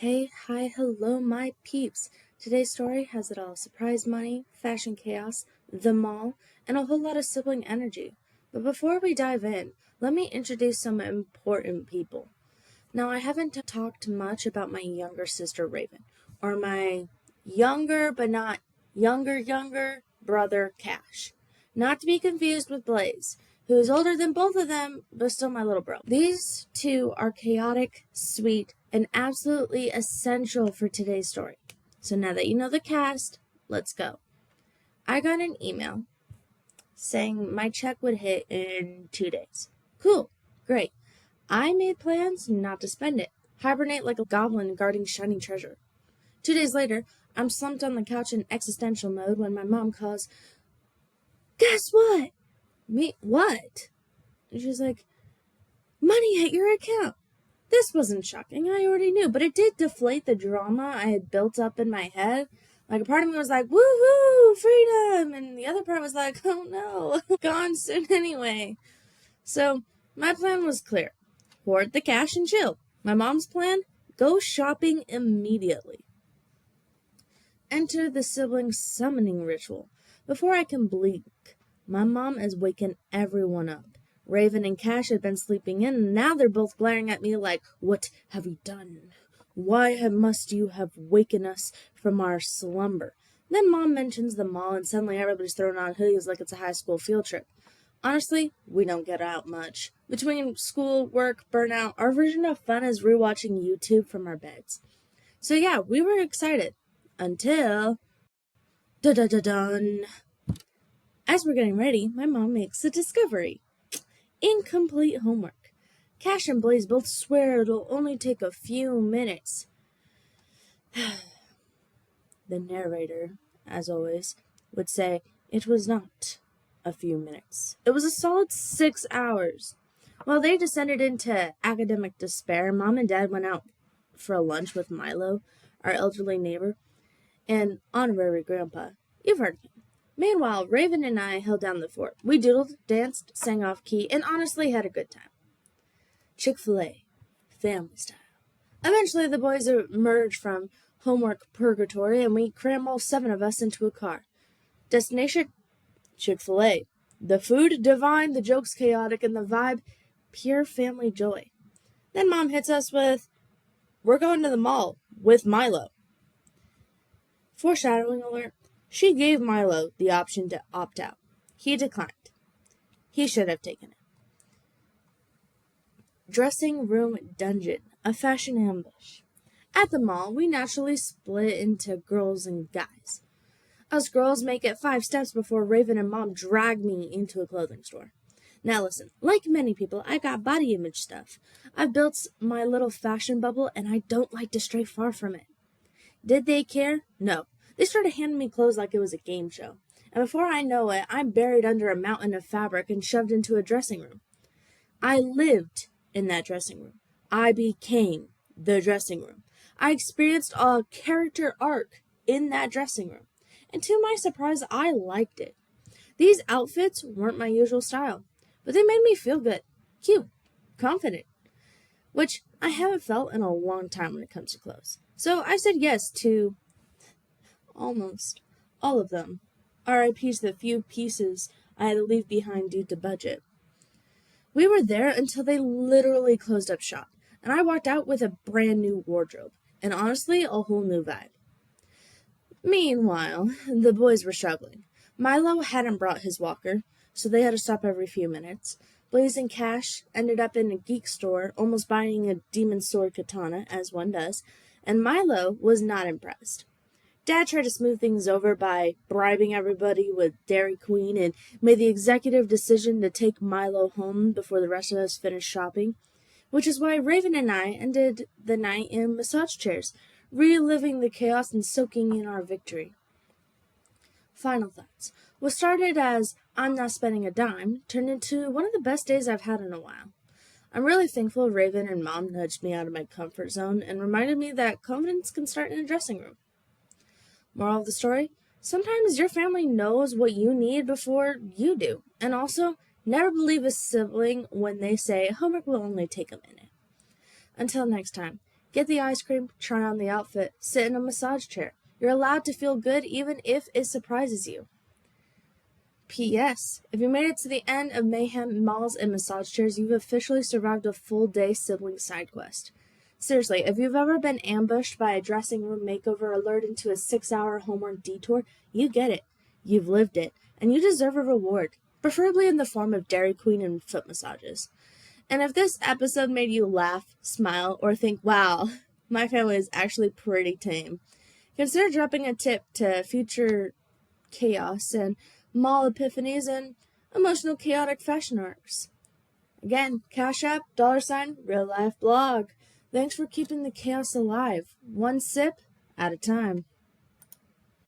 Hey, hi, hello, my peeps. Today's story has it all: surprise money, fashion chaos, the mall, and a whole lot of sibling energy. But before we dive in, let me introduce some important people. Now, I haven't talked much about my younger sister, Raven, or my younger but not younger brother, Cash. Not to be confused with Blaze, who is older than both of them, but still my little bro. These two are chaotic, sweet, and absolutely essential for today's story. So now that you know the cast, let's go. I got an email saying my check would hit in 2 days. Cool, great. I made plans not to spend it. Hibernate like a goblin guarding shiny treasure. 2 days later, I'm slumped on the couch in existential mode when my mom calls, "Guess what?" Me, what? And she's like, "Money hit your account." This wasn't shocking, I already knew, but it did deflate the drama I had built up in my head. Like, a part of me was like, woohoo, freedom, and the other part was like, oh no, gone soon anyway. So, my plan was clear. Hoard the cash and chill. My mom's plan? Go shopping immediately. Enter the sibling summoning ritual. Before I can blink, my mom has waken everyone up. Raven and Cash had been sleeping in, and now they're both glaring at me like, "What have you done? Why must you have waken us from our slumber?" Then Mom mentions the mall, and suddenly everybody's throwing on hoodies like it's a high school field trip. Honestly, we don't get out much. Between school, work, burnout, our version of fun is rewatching YouTube from our beds. So yeah, we were excited. Until... dun-dun-dun-dun. As we're getting ready, my mom makes a discovery. Incomplete homework. Cash and Blaze both swear it'll only take a few minutes. The narrator, as always, would say it was not a few minutes. It was a solid 6 hours. While they descended into academic despair, Mom and Dad went out for a lunch with Milo, our elderly neighbor, and honorary grandpa. You've heard of him. Meanwhile, Raven and I held down the fort. We doodled, danced, sang off key, and honestly had a good time. Chick-fil-A, family style. Eventually, the boys emerged from homework purgatory, and we crammed all 7 of us into a car. Destination? Chick-fil-A. The food divine, the jokes chaotic, and the vibe pure family joy. Then Mom hits us with, "We're going to the mall with Milo." Foreshadowing alert. She gave Milo the option to opt out. He declined. He should have taken it. Dressing room dungeon, a fashion ambush. At the mall, we naturally split into girls and guys. Us girls make it 5 steps before Raven and Mom drag me into a clothing store. Now listen, like many people, I got body image stuff. I've built my little fashion bubble, and I don't like to stray far from it. Did they care? No. They started handing me clothes like it was a game show. And before I know it, I'm buried under a mountain of fabric and shoved into a dressing room. I lived in that dressing room. I became the dressing room. I experienced a character arc in that dressing room. And to my surprise, I liked it. These outfits weren't my usual style, but they made me feel good, cute, confident, which I haven't felt in a long time when it comes to clothes. So I said yes to almost all of them. RIP's the few pieces I had to leave behind due to budget. We were there until they literally closed up shop, and I walked out with a brand new wardrobe, and honestly, a whole new vibe. Meanwhile, the boys were struggling. Milo hadn't brought his walker, so they had to stop every few minutes. Blaze and Cash ended up in a geek store, almost buying a demon sword katana, as one does, and Milo was not impressed. Dad tried to smooth things over by bribing everybody with Dairy Queen and made the executive decision to take Milo home before the rest of us finished shopping, which is why Raven and I ended the night in massage chairs, reliving the chaos and soaking in our victory. Final thoughts. What started as "I'm not spending a dime" turned into one of the best days I've had in a while. I'm really thankful Raven and Mom nudged me out of my comfort zone and reminded me that confidence can start in a dressing room. Moral of the story? Sometimes your family knows what you need before you do. And also, never believe a sibling when they say homework will only take a minute. Until next time, Get the ice cream, try on the outfit, sit in a massage chair. You're allowed to feel good even if it surprises you. P.S. If you made it to the end of Mayhem, Malls, and Massage Chairs, you've officially survived a full-day sibling side quest. Seriously, if you've ever been ambushed by a dressing room makeover or lured into a 6-hour homework detour, you get it. You've lived it, and you deserve a reward, preferably in the form of Dairy Queen and foot massages. And if this episode made you laugh, smile, or think, wow, my family is actually pretty tame, consider dropping a tip to future chaos and mall epiphanies and emotional chaotic fashion arcs. Again, Cash App, $, real life blog. Thanks for keeping the chaos alive, one sip at a time.